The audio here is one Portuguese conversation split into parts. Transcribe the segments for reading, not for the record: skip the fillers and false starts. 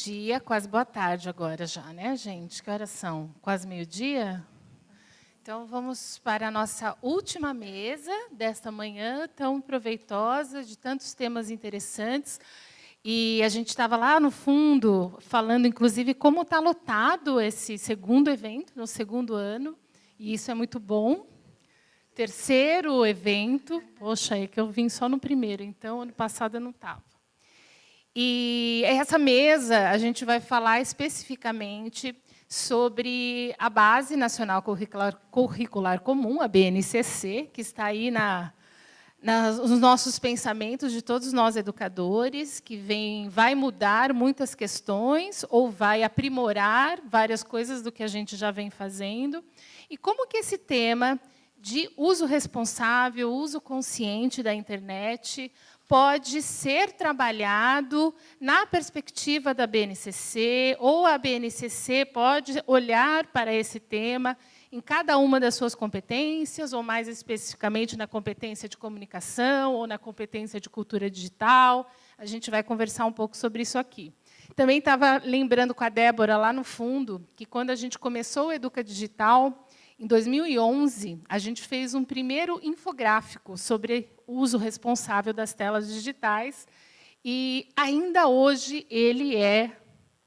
meio-dia, quase boa tarde agora já, né, gente? Que horas são? Quase meio-dia? Então, vamos para a nossa última mesa desta manhã, tão proveitosa, de tantos temas interessantes. E a gente estava lá no fundo, falando, inclusive, como está lotado esse segundo evento, no segundo ano, e isso é muito bom. Terceiro evento, poxa, é que eu vim só no primeiro, então, ano passado eu não estava. E essa mesa, a gente vai falar especificamente sobre a Base Nacional Curricular Comum, a BNCC, que está aí nos nossos pensamentos de todos nós educadores, que vai mudar muitas questões ou vai aprimorar várias coisas do que a gente já vem fazendo. E como que esse tema de uso responsável, uso consciente da internet, pode ser trabalhado na perspectiva da BNCC, ou a BNCC pode olhar para esse tema em cada uma das suas competências, ou mais especificamente na competência de comunicação, ou na competência de cultura digital. A gente vai conversar um pouco sobre isso aqui. Também estava lembrando com a Débora, lá no fundo, que quando a gente começou o Educa Digital, em 2011, a gente fez um primeiro infográfico sobre o uso responsável das telas digitais, e ainda hoje ele é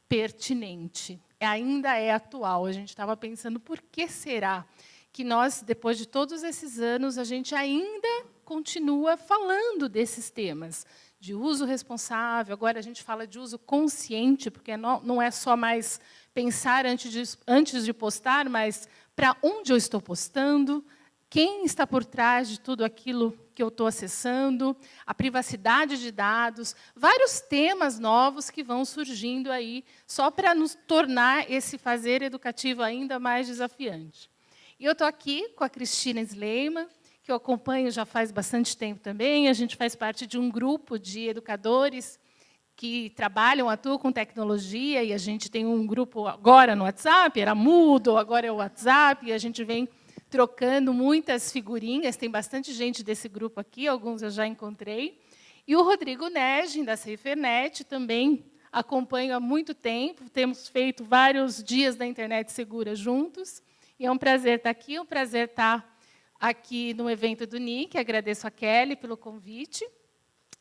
pertinente, ainda é atual. A gente estava pensando, por que será que nós, depois de todos esses anos, a gente ainda continua falando desses temas de uso responsável? Agora a gente fala de uso consciente, porque não é só mais pensar antes de postar, mas para onde eu estou postando, quem está por trás de tudo aquilo que eu estou acessando, a privacidade de dados, vários temas novos que vão surgindo aí, só para nos tornar esse fazer educativo ainda mais desafiante. E eu estou aqui com a Cristina Sleiman, que eu acompanho já faz bastante tempo também. A gente faz parte de um grupo de educadores que trabalham, atuam com tecnologia, e a gente tem um grupo agora no WhatsApp, era Moodle, agora é o WhatsApp, e a gente vem trocando muitas figurinhas, tem bastante gente desse grupo aqui, alguns eu já encontrei. E o Rodrigo Negin, da SaferNet, também acompanho há muito tempo, temos feito vários dias da internet segura juntos, e é um prazer estar aqui, é um prazer estar aqui no evento do NIC, agradeço a Kelly pelo convite.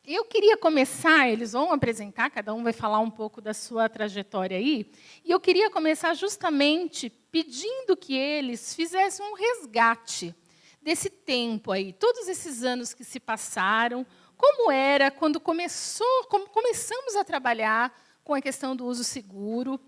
Eu queria começar, eles vão apresentar, cada um vai falar um pouco da sua trajetória aí, e eu queria começar justamente pedindo que eles fizessem um resgate desse tempo aí, todos esses anos que se passaram, como era quando como começamos a trabalhar com a questão do uso seguro,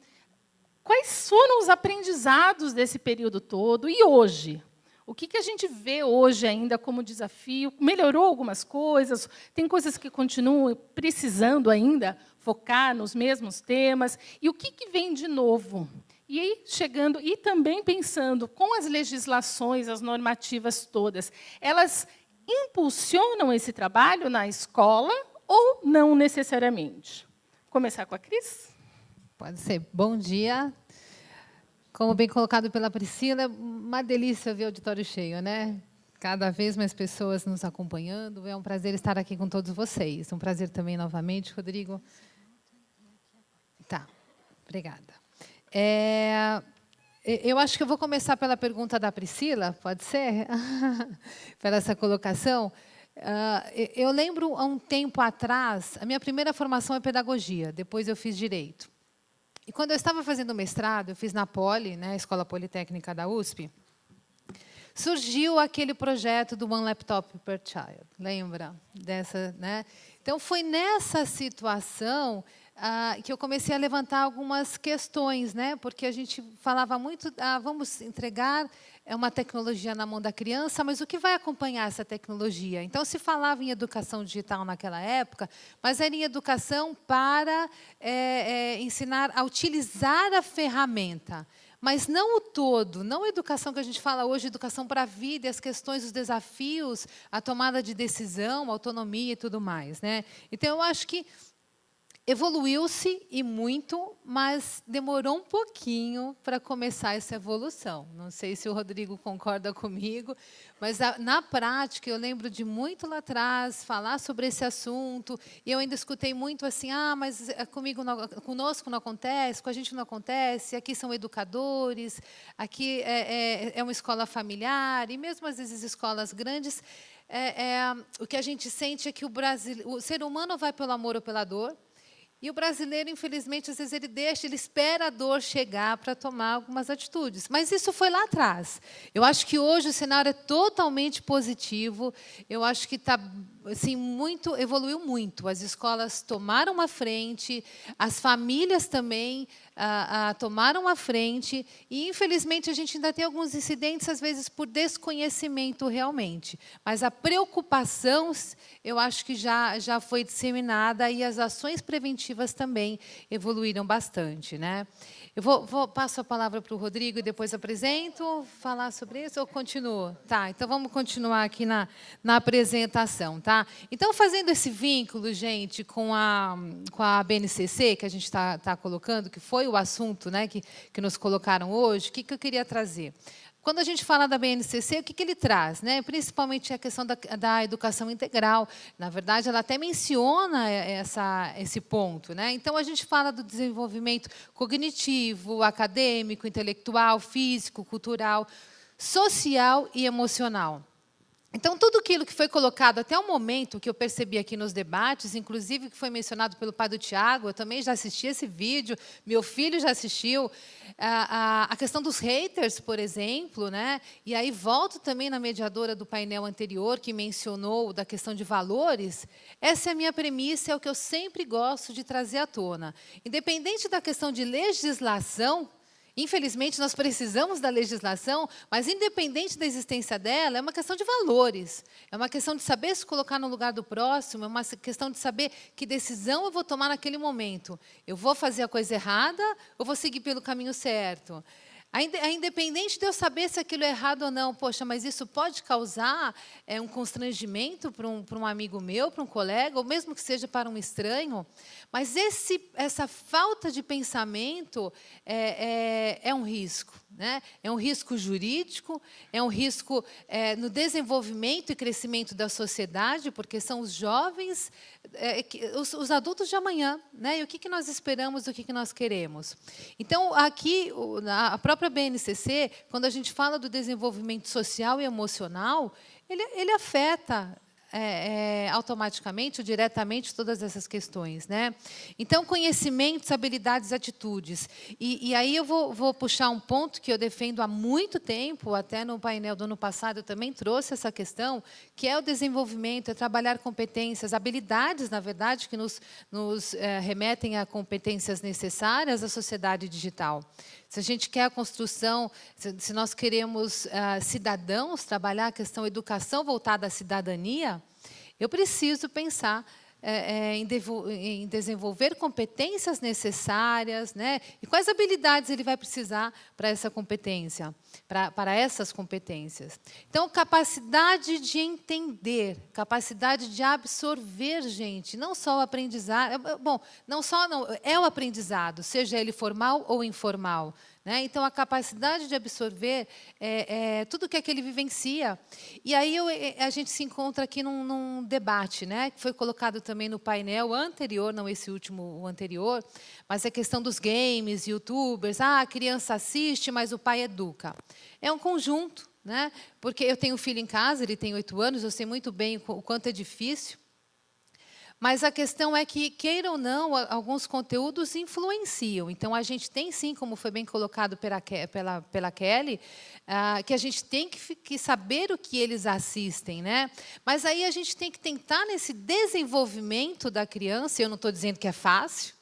quais foram os aprendizados desse período todo e hoje? O que a gente vê hoje ainda como desafio? Melhorou algumas coisas? Tem coisas que continuam precisando ainda focar nos mesmos temas? E o que vem de novo? E aí, chegando, e também pensando, com as legislações, as normativas todas, elas impulsionam esse trabalho na escola ou não necessariamente? Vou começar com a Cris? Pode ser. Bom dia. Como bem colocado pela Priscila, uma delícia ver o auditório cheio, né? Cada vez mais pessoas nos acompanhando. É um prazer estar aqui com todos vocês. Um prazer também, novamente, Rodrigo. Tá, obrigada. Eu acho que eu vou começar pela pergunta da Priscila, pode ser? Pela essa colocação. Eu lembro, há um tempo atrás, a minha primeira formação é pedagogia, depois eu fiz direito. E quando eu estava fazendo mestrado, eu fiz na Poli, né, Escola Politécnica da USP, surgiu aquele projeto do One Laptop per Child. Lembra dessa, né? Então, foi nessa situação que eu comecei a levantar algumas questões, né? Porque a gente falava muito, vamos entregar uma tecnologia na mão da criança, mas o que vai acompanhar essa tecnologia? Então, se falava em educação digital naquela época, mas era em educação para ensinar a utilizar a ferramenta. Mas não o todo, não a educação que a gente fala hoje, educação para a vida, e as questões, os desafios, a tomada de decisão, a autonomia e tudo mais, né? Então, eu acho que Evoluiu-se e muito, mas demorou um pouquinho para começar essa evolução. Não sei se o Rodrigo concorda comigo, mas na prática eu lembro de muito lá atrás falar sobre esse assunto, e eu ainda escutei muito assim: mas conosco não acontece, com a gente não acontece, aqui são educadores, aqui é uma escola familiar, e mesmo às vezes escolas grandes, o que a gente sente é que o ser humano vai pelo amor ou pela dor. E o brasileiro, infelizmente, às vezes ele espera a dor chegar para tomar algumas atitudes. Mas isso foi lá atrás. Eu acho que hoje o cenário é totalmente positivo. Eu acho que assim, evoluiu muito. As escolas tomaram a frente, as famílias também tomaram a frente. E, infelizmente, a gente ainda tem alguns incidentes, às vezes, por desconhecimento realmente. Mas a preocupação, eu acho que já foi disseminada, e as ações preventivas também evoluíram bastante, né? Eu passo a palavra para o Rodrigo e depois apresento, falar sobre isso, ou continuo? Tá, então vamos continuar aqui na apresentação, tá? Então, fazendo esse vínculo, gente, com a BNCC, que a gente está colocando, que foi o assunto, né, que nos colocaram hoje, o que eu queria trazer? Quando a gente fala da BNCC, o que ele traz, né? Principalmente a questão da educação integral. Na verdade, ela até menciona esse ponto, né? Então, a gente fala do desenvolvimento cognitivo, acadêmico, intelectual, físico, cultural, social e emocional. Então, tudo aquilo que foi colocado até o momento, que eu percebi aqui nos debates, inclusive que foi mencionado pelo pai do Tiago, eu também já assisti esse vídeo, meu filho já assistiu, a questão dos haters, por exemplo, né? E aí volto também na mediadora do painel anterior, que mencionou da questão de valores. Essa é a minha premissa, é o que eu sempre gosto de trazer à tona. Independente da questão de legislação, infelizmente, nós precisamos da legislação, mas, independente da existência dela, é uma questão de valores. É uma questão de saber se colocar no lugar do próximo, é uma questão de saber que decisão eu vou tomar naquele momento. Eu vou fazer a coisa errada ou vou seguir pelo caminho certo? Independente de eu saber se aquilo é errado ou não, poxa, mas isso pode causar um constrangimento para um amigo meu, para um colega, ou mesmo que seja para um estranho. Mas essa falta de pensamento é um risco, né? É um risco jurídico, é um risco no desenvolvimento e crescimento da sociedade, porque são os jovens, os adultos de amanhã, né? E o que nós esperamos, o que nós queremos. Então, aqui, a própria BNCC, quando a gente fala do desenvolvimento social e emocional, ele afeta automaticamente ou diretamente todas essas questões, né? Então, conhecimentos, habilidades, atitudes. E aí eu vou puxar um ponto que eu defendo há muito tempo, até no painel do ano passado eu também trouxe essa questão, que é o desenvolvimento, é trabalhar competências, habilidades, na verdade, que nos remetem a competências necessárias à sociedade digital. Se a gente quer a construção, se nós queremos cidadãos, trabalhar a questão educação voltada à cidadania, eu preciso pensar em desenvolver competências necessárias, né? E quais habilidades ele vai precisar para essa competência, para essas competências. Então, capacidade de entender, capacidade de absorver, gente, não só o aprendizado, é o aprendizado, seja ele formal ou informal. Né? Então, a capacidade de absorver tudo que aquele vivencia. E aí a gente se encontra aqui num debate, né? Que foi colocado também no painel anterior, não esse último, o anterior, mas a questão dos games, youtubers. A criança assiste, mas o pai educa. É um conjunto, né? Porque eu tenho um filho em casa, ele tem 8 anos, eu sei muito bem o quanto é difícil. Mas a questão é que, queira ou não, alguns conteúdos influenciam. Então, a gente tem, sim, como foi bem colocado pela Kelly, que a gente tem que saber o que eles assistem, né? Mas aí a gente tem que tentar, nesse desenvolvimento da criança, eu não estou dizendo que é fácil,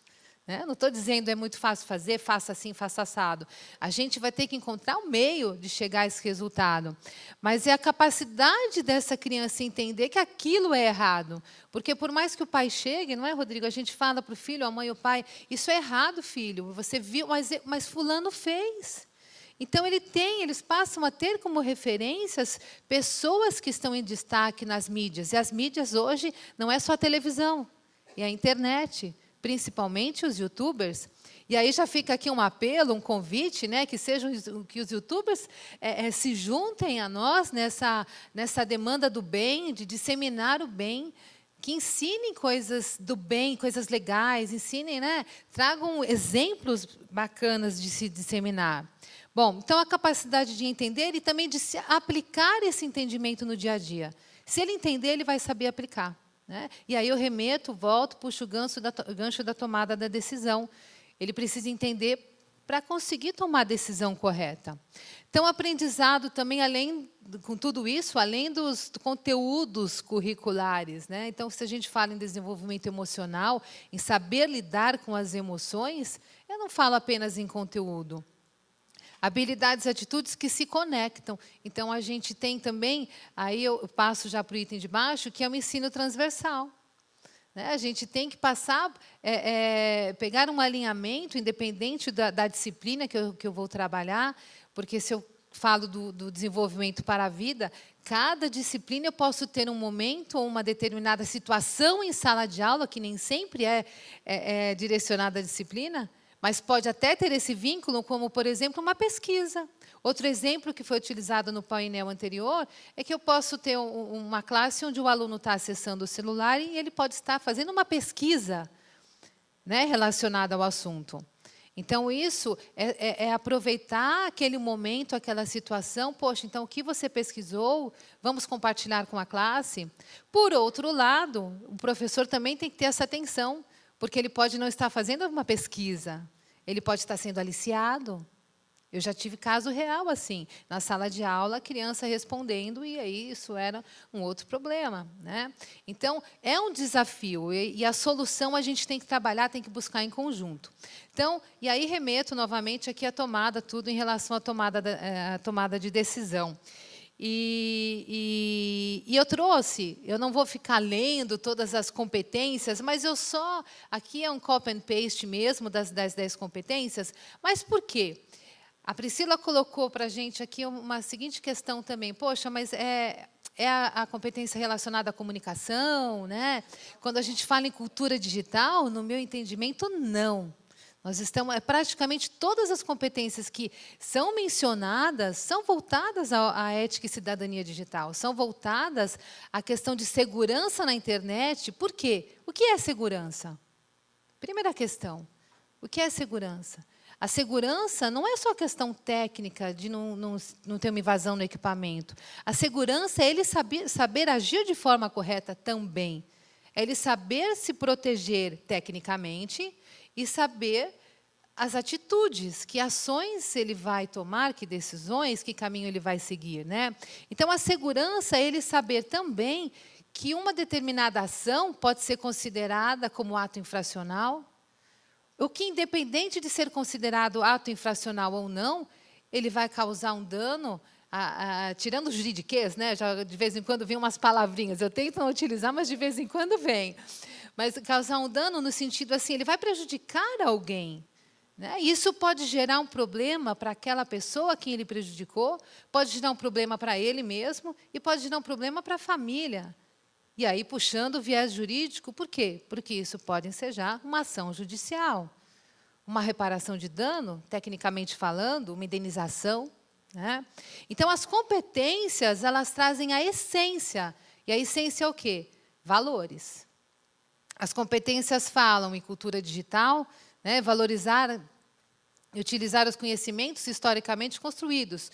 né? Não estou dizendo é muito fácil fazer, faça assim, faça assado. A gente vai ter que encontrar um meio de chegar a esse resultado. Mas é a capacidade dessa criança entender que aquilo é errado. Porque, por mais que o pai chegue, não é, Rodrigo? A gente fala para o filho, a mãe, o pai, isso é errado, filho. Você viu, mas fulano fez. Então, eles passam a ter como referências pessoas que estão em destaque nas mídias. E as mídias hoje não é só a televisão, é a internet. principalmente os youtubers. E aí já fica aqui um apelo, um convite, né, que os youtubers se juntem a nós nessa demanda do bem, de disseminar o bem, que ensinem coisas do bem, coisas legais, ensinem, né, tragam exemplos bacanas de se disseminar. Bom, então a capacidade de entender e também de se aplicar esse entendimento no dia a dia. Se ele entender, ele vai saber aplicar, né? E aí eu remeto, volto, puxo o gancho da tomada da decisão. Ele precisa entender para conseguir tomar a decisão correta. Então, o aprendizado também, com tudo isso, além dos conteúdos curriculares, né? Então, se a gente fala em desenvolvimento emocional, em saber lidar com as emoções, eu não falo apenas em conteúdo. Habilidades e atitudes que se conectam. Então, a gente tem também, aí eu passo já para o item de baixo, que é o ensino transversal. A gente tem que passar, pegar um alinhamento independente da disciplina que eu vou trabalhar, porque se eu falo do desenvolvimento para a vida, cada disciplina eu posso ter um momento ou uma determinada situação em sala de aula, que nem sempre é direcionada à disciplina, mas pode até ter esse vínculo, como, por exemplo, uma pesquisa. Outro exemplo que foi utilizado no painel anterior é que eu posso ter uma classe onde o aluno está acessando o celular e ele pode estar fazendo uma pesquisa, né, relacionada ao assunto. Então, isso é aproveitar aquele momento, aquela situação. Poxa, então, o que você pesquisou, vamos compartilhar com a classe. Por outro lado, o professor também tem que ter essa atenção, porque ele pode não estar fazendo uma pesquisa, ele pode estar sendo aliciado. Eu já tive caso real assim, na sala de aula, a criança respondendo, e aí isso era um outro problema, né? Então, é um desafio, e a solução a gente tem que trabalhar, tem que buscar em conjunto. Então, e aí remeto novamente aqui a tomada, tudo em relação à tomada de decisão. E eu trouxe, eu não vou ficar lendo todas as competências, mas aqui é um copy and paste mesmo das 10 competências, mas por quê? A Priscila colocou para a gente aqui uma seguinte questão também. Poxa, mas é a competência relacionada à comunicação, né? Quando a gente fala em cultura digital, no meu entendimento, não. Nós estamos, praticamente todas as competências que são mencionadas são voltadas à ética e cidadania digital, são voltadas à questão de segurança na internet. Por quê? O que é segurança? Primeira questão, o que é segurança? A segurança não é só questão técnica de não ter uma invasão no equipamento. A segurança é ele saber agir de forma correta também. É ele saber se proteger tecnicamente e saber as atitudes, que ações ele vai tomar, que decisões, que caminho ele vai seguir, né? Então, a segurança é ele saber também que uma determinada ação pode ser considerada como ato infracional, o que, independente de ser considerado ato infracional ou não, ele vai causar um dano, tirando o juridiquês, né? Já de vez em quando vem umas palavrinhas, eu tento não utilizar, mas de vez em quando vem. Mas causar um dano no sentido assim, ele vai prejudicar alguém, né? Isso pode gerar um problema para aquela pessoa a quem ele prejudicou, pode gerar um problema para ele mesmo e pode gerar um problema para a família. E aí, puxando o viés jurídico, por quê? Porque isso pode ensejar uma ação judicial, uma reparação de dano, tecnicamente falando, uma indenização, né? Então, as competências, elas trazem a essência. E a essência é o quê? Valores. As competências falam em cultura digital, né, valorizar e utilizar os conhecimentos historicamente construídos.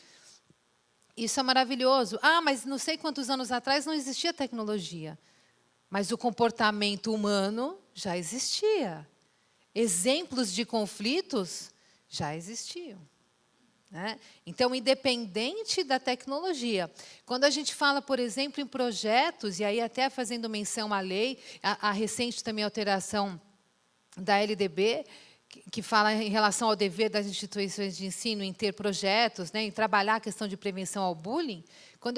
Isso é maravilhoso. Ah, mas não sei quantos anos atrás não existia tecnologia. Mas o comportamento humano já existia. Exemplos de conflitos já existiam, né? Então, independente da tecnologia. Quando a gente fala, por exemplo, em projetos, e aí até fazendo menção à lei, a recente também alteração da LDB, que fala em relação ao dever das instituições de ensino em ter projetos, né, em trabalhar a questão de prevenção ao bullying. Quando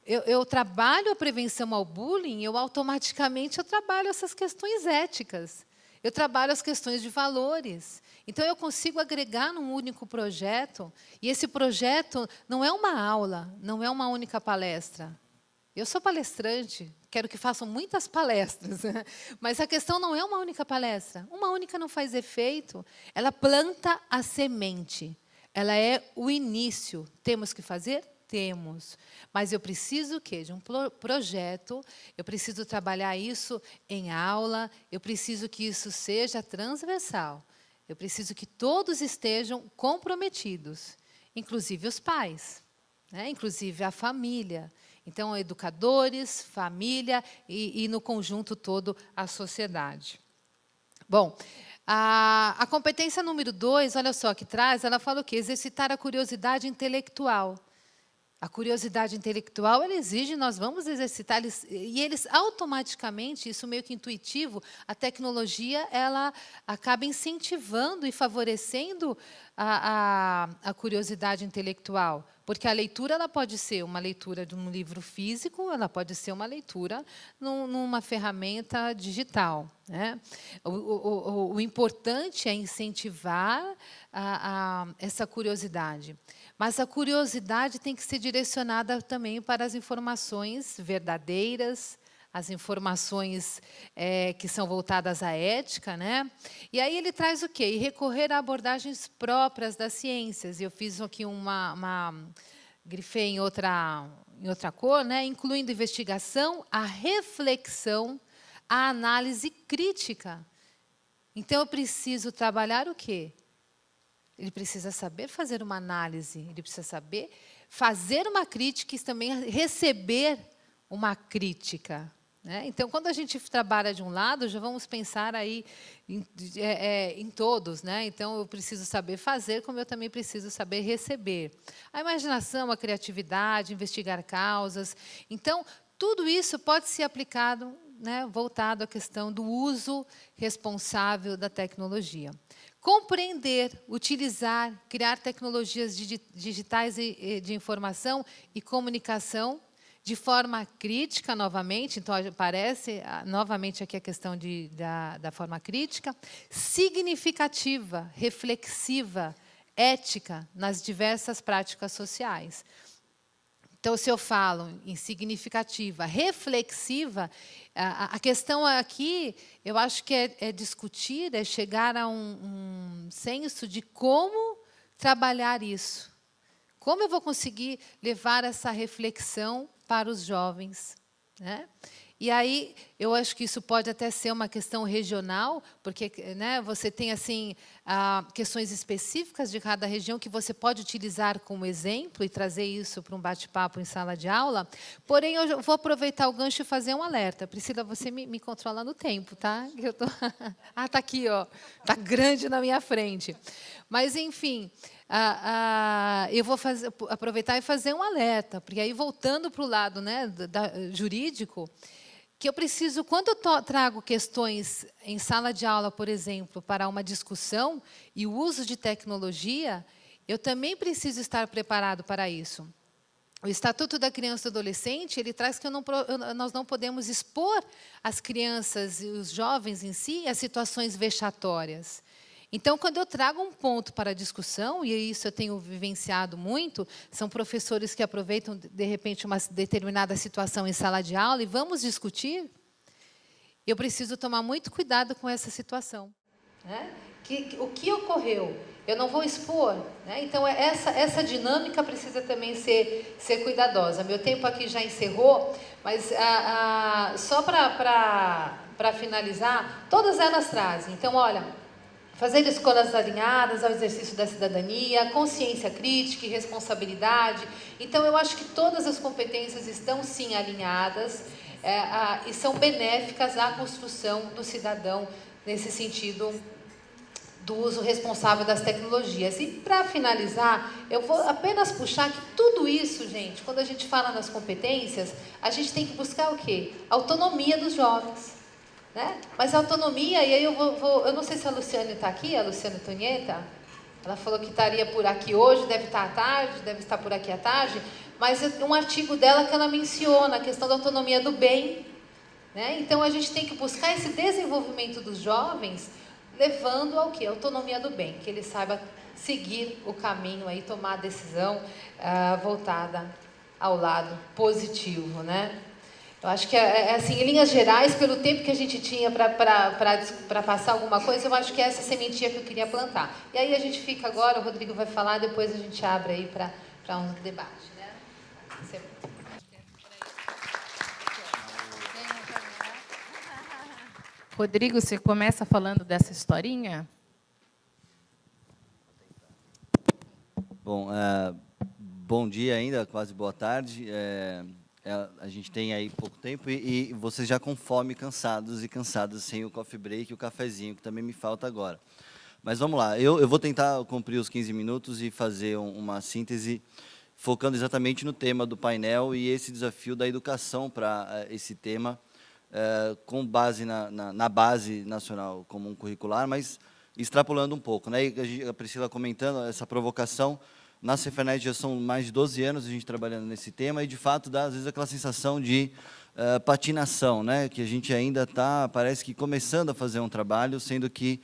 eu trabalho a prevenção ao bullying, eu automaticamente trabalho essas questões éticas. Eu trabalho as questões de valores. Então, eu consigo agregar num único projeto, e esse projeto não é uma aula, não é uma única palestra. Eu sou palestrante, quero que façam muitas palestras, mas a questão não é uma única palestra. Uma única não faz efeito. Ela planta a semente. Ela é o início. Temos que fazer? Temos. Mas eu preciso o quê? De um projeto, eu preciso trabalhar isso em aula, eu preciso que isso seja transversal. Eu preciso que todos estejam comprometidos, inclusive os pais, né? Inclusive a família. Então, educadores, família e no conjunto todo, a sociedade. Bom, a competência número 2, olha só, que traz, ela fala o quê? Exercitar a curiosidade intelectual. A curiosidade intelectual, ela exige, nós vamos exercitar, e eles automaticamente, isso meio que intuitivo, a tecnologia ela acaba incentivando e favorecendo a curiosidade intelectual. Porque a leitura ela pode ser uma leitura de um livro físico, ela pode ser uma leitura numa ferramenta digital, né? O importante é incentivar essa curiosidade. Mas a curiosidade tem que ser direcionada também para as informações verdadeiras, as informações que são voltadas à ética, né? E aí ele traz o quê? E recorrer a abordagens próprias das ciências. Eu fiz aqui grifei em outra cor, né? Incluindo investigação, a reflexão, a análise crítica. Então, eu preciso trabalhar o quê? Ele precisa saber fazer uma análise, ele precisa saber fazer uma crítica e também receber uma crítica, né? Então, quando a gente trabalha de um lado, já vamos pensar aí em todos, né? Então, eu preciso saber fazer, como eu também preciso saber receber. A imaginação, a criatividade, investigar causas. Então, tudo isso pode ser aplicado, né, voltado à questão do uso responsável da tecnologia. Compreender, utilizar, criar tecnologias digitais de informação e comunicação de forma crítica, novamente. Então, aparece novamente aqui a questão da forma crítica, significativa, reflexiva, ética nas diversas práticas sociais. Então, se eu falo em significativa, reflexiva, a questão aqui, eu acho que é discutir, é chegar a um senso de como trabalhar isso. Como eu vou conseguir levar essa reflexão para os jovens, né? E aí, eu acho que isso pode até ser uma questão regional, porque, né, você tem assim, questões específicas de cada região que você pode utilizar como exemplo e trazer isso para um bate-papo em sala de aula. Porém, eu vou aproveitar o gancho e fazer um alerta. Priscila, você me controla no tempo, tá? Eu tô... está aqui, ó. Está grande na minha frente. Mas, enfim, eu vou aproveitar e fazer um alerta, porque aí, voltando para o lado, né, jurídico, que eu preciso, quando eu trago questões em sala de aula, por exemplo, para uma discussão e o uso de tecnologia, eu também preciso estar preparado para isso. O Estatuto da Criança e do Adolescente, ele traz que nós não podemos expor as crianças e os jovens em si a situações vexatórias. Então, quando eu trago um ponto para a discussão, e isso eu tenho vivenciado muito, são professores que aproveitam, de repente, uma determinada situação em sala de aula e vamos discutir, eu preciso tomar muito cuidado com essa situação, né? O que ocorreu? Eu não vou expor, né? Então, essa dinâmica precisa também ser cuidadosa. Meu tempo aqui já encerrou, mas só para finalizar, todas elas trazem. Então, olha... Fazer escolhas alinhadas ao exercício da cidadania, consciência crítica e responsabilidade. Então, eu acho que todas as competências estão, sim, alinhadas e são benéficas à construção do cidadão nesse sentido do uso responsável das tecnologias. E, para finalizar, eu vou apenas puxar que tudo isso, gente, quando a gente fala nas competências, a gente tem que buscar o quê? A autonomia dos jovens. Né? Mas a autonomia, e aí eu não sei se a Luciane está aqui, a Luciane Tonheta, ela falou que estaria por aqui hoje, deve estar à tarde, deve estar por aqui à tarde, mas um artigo dela que ela menciona a questão da autonomia do bem, né? Então, a gente tem que buscar esse desenvolvimento dos jovens, levando ao quê? A autonomia do bem, que ele saiba seguir o caminho, aí, tomar a decisão voltada ao lado positivo, né? Eu acho que, assim, em linhas gerais, pelo tempo que a gente tinha para passar alguma coisa, eu acho que é essa sementinha que eu queria plantar. E aí a gente fica agora, o Rodrigo vai falar, depois a gente abre aí para um debate, né? Você... Rodrigo, você começa falando dessa historinha? Bom, bom dia ainda, quase boa tarde. A gente tem aí pouco tempo e vocês já com fome, cansados e cansadas, sem o coffee break e o cafezinho, que também me falta agora. Mas vamos lá, eu vou tentar cumprir os 15 minutos e fazer uma síntese, focando exatamente no tema do painel e esse desafio da educação para esse tema, com base na base nacional comum curricular, mas extrapolando um pouco, né? E a Priscila comentando essa provocação. Na Cefernet já são mais de 12 anos a gente trabalhando nesse tema e, de fato, dá, às vezes, aquela sensação de patinação, né? Que a gente ainda está, parece que, começando a fazer um trabalho, sendo que,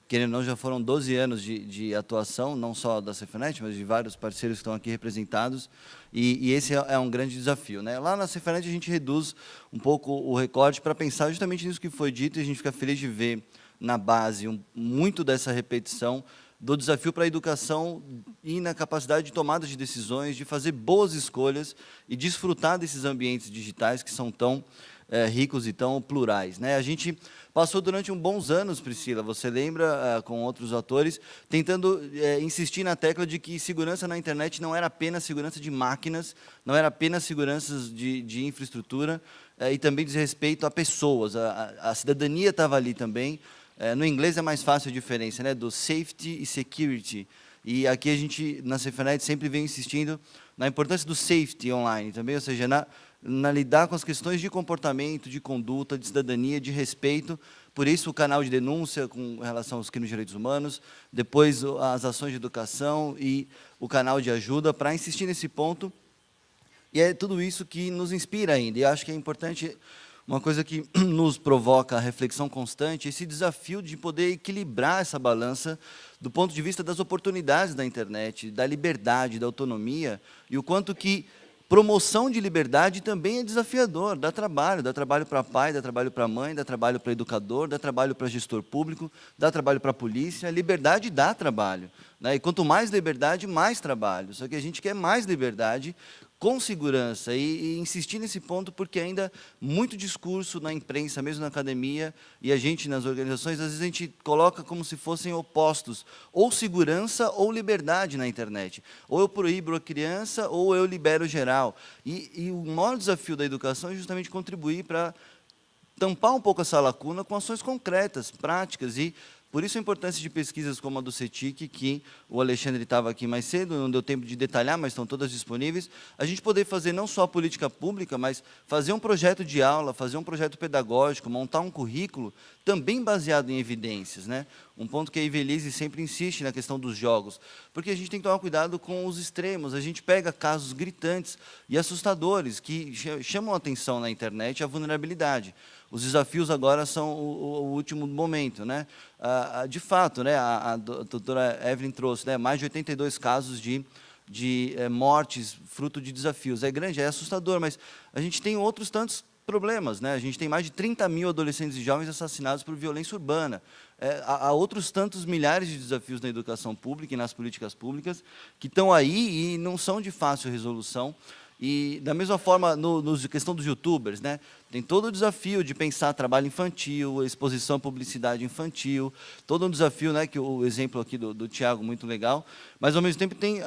querendo ou não, já foram 12 anos de atuação, não só da Cefernet, mas de vários parceiros que estão aqui representados, e esse é um grande desafio, né? Lá na Cefernet a gente reduz um pouco o recorte para pensar justamente nisso que foi dito, e a gente fica feliz de ver na base muito dessa repetição do desafio para a educação e na capacidade de tomada de decisões, de fazer boas escolhas e desfrutar desses ambientes digitais que são tão ricos e tão plurais, né? A gente passou durante bons anos, Priscila, você lembra, com outros atores, tentando insistir na tecla de que segurança na internet não era apenas segurança de máquinas, não era apenas segurança de infraestrutura, e também diz respeito a pessoas, a cidadania estava ali também. No inglês é mais fácil a diferença, né, do safety e security. E aqui a gente, na Cefernet, sempre vem insistindo na importância do safety online também, ou seja, na lidar com as questões de comportamento, de conduta, de cidadania, de respeito. Por isso, o canal de denúncia com relação aos crimes de direitos humanos, depois as ações de educação e o canal de ajuda, para insistir nesse ponto. E é tudo isso que nos inspira ainda. E acho que é importante... Uma coisa que nos provoca a reflexão constante, esse desafio de poder equilibrar essa balança do ponto de vista das oportunidades da internet, da liberdade, da autonomia, e o quanto que promoção de liberdade também é desafiador, dá trabalho para pai, dá trabalho para mãe, dá trabalho para educador, dá trabalho para gestor público, dá trabalho para a polícia, liberdade dá trabalho, né? E quanto mais liberdade, mais trabalho, só que a gente quer mais liberdade, com segurança, e insistir nesse ponto, porque ainda muito discurso na imprensa, mesmo na academia, e a gente nas organizações, às vezes a gente coloca como se fossem opostos, ou segurança ou liberdade na internet. Ou eu proíbo a criança, ou eu libero geral. E o maior desafio da educação é justamente contribuir para tampar um pouco essa lacuna com ações concretas, práticas, e por isso a importância de pesquisas como a do CETIC, que o Alexandre estava aqui mais cedo, não deu tempo de detalhar, mas estão todas disponíveis, a gente poder fazer não só a política pública, mas fazer um projeto de aula, fazer um projeto pedagógico, montar um currículo também baseado em evidências, né? Um ponto que a Ivelise sempre insiste na questão dos jogos, porque a gente tem que tomar cuidado com os extremos, a gente pega casos gritantes e assustadores, que chamam a atenção na internet, a vulnerabilidade. Os desafios agora são o último momento, né? De fato, né, a doutora Evelyn trouxe, né, mais de 82 casos de mortes fruto de desafios. É grande, é assustador, mas a gente tem outros tantos problemas, né? A gente tem mais de 30 mil adolescentes e jovens assassinados por violência urbana. Há outros tantos milhares de desafios na educação pública e nas políticas públicas que estão aí e não são de fácil resolução. E, da mesma forma, na questão dos youtubers, né, tem todo o desafio de pensar trabalho infantil, exposição à publicidade infantil, todo um desafio, né, que o exemplo aqui do Tiago, muito legal, mas, ao mesmo tempo, tem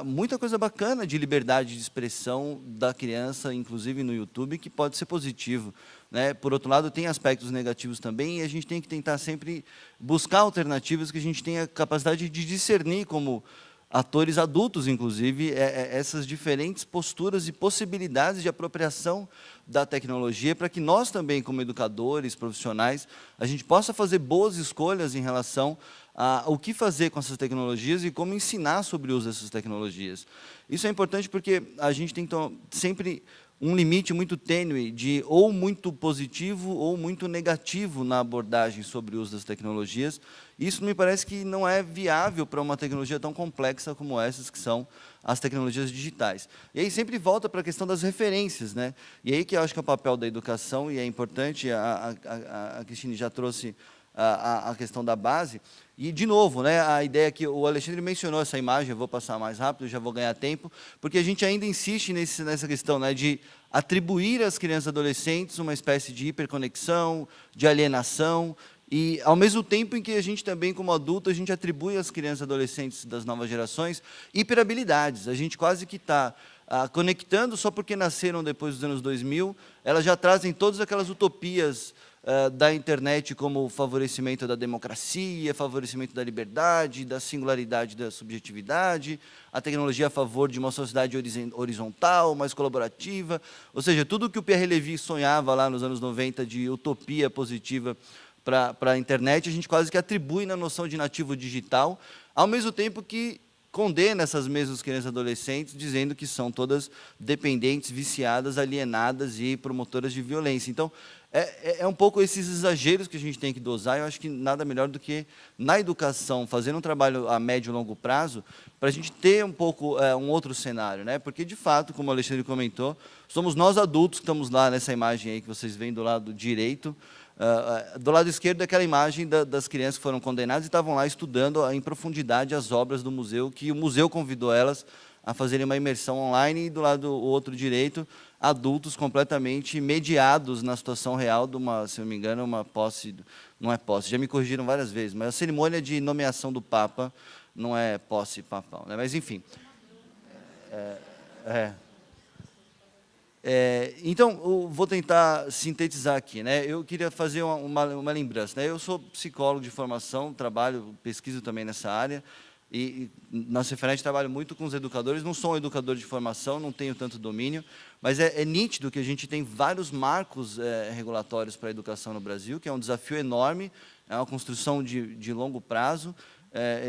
muita coisa bacana de liberdade de expressão da criança, inclusive no YouTube, que pode ser positivo, né? Por outro lado, tem aspectos negativos também, e a gente tem que tentar sempre buscar alternativas que a gente tenha capacidade de discernir como atores adultos, inclusive, essas diferentes posturas e possibilidades de apropriação da tecnologia, para que nós também, como educadores, profissionais, a gente possa fazer boas escolhas em relação ao que fazer com essas tecnologias e como ensinar sobre o uso dessas tecnologias. Isso é importante porque a gente tem sempre um limite muito tênue de ou muito positivo ou muito negativo na abordagem sobre o uso das tecnologias. Isso me parece que não é viável para uma tecnologia tão complexa como essas que são as tecnologias digitais. E aí sempre volta para a questão das referências, né? E aí que eu acho que é o papel da educação, e é importante, a Cristine já trouxe a questão da base. E, de novo, né, a ideia que o Alexandre mencionou essa imagem, eu vou passar mais rápido, já vou ganhar tempo, porque a gente ainda insiste nessa questão, né, de atribuir às crianças e adolescentes uma espécie de hiperconexão, de alienação, e, ao mesmo tempo em que a gente também, como adulto, a gente atribui às crianças e adolescentes das novas gerações hiperhabilidades. A gente quase que está conectando só porque nasceram depois dos anos 2000, elas já trazem todas aquelas utopias da internet como favorecimento da democracia, favorecimento da liberdade, da singularidade da subjetividade, a tecnologia a favor de uma sociedade horizontal, mais colaborativa, ou seja, tudo que o Pierre Levy sonhava lá nos anos 90 de utopia positiva para a internet, a gente quase que atribui na noção de nativo digital, ao mesmo tempo que condena essas mesmas crianças e adolescentes, dizendo que são todas dependentes, viciadas, alienadas e promotoras de violência. Então, é um pouco esses exageros que a gente tem que dosar. Eu acho que nada melhor do que, na educação, fazer um trabalho a médio e longo prazo, para a gente ter um pouco um outro cenário, né? Porque, de fato, como o Alexandre comentou, somos nós adultos que estamos lá nessa imagem aí que vocês veem do lado direito. Do lado esquerdo é aquela imagem das crianças que foram condenadas e estavam lá estudando em profundidade as obras do museu, que o museu convidou elas a fazerem uma imersão online, e do lado outro direito, adultos completamente mediados na situação real de uma, se não me engano, uma posse, não é posse, já me corrigiram várias vezes, mas a cerimônia de nomeação do Papa não é posse papal, né? Mas, enfim. Então, vou tentar sintetizar aqui, né? Eu queria fazer uma lembrança, né? Eu sou psicólogo de formação, pesquiso também nessa área, e na Cefernet trabalho muito com os educadores. Não sou um educador de formação, não tenho tanto domínio, mas é nítido que a gente tem vários marcos regulatórios para a educação no Brasil, que é um desafio enorme, é uma construção de longo prazo.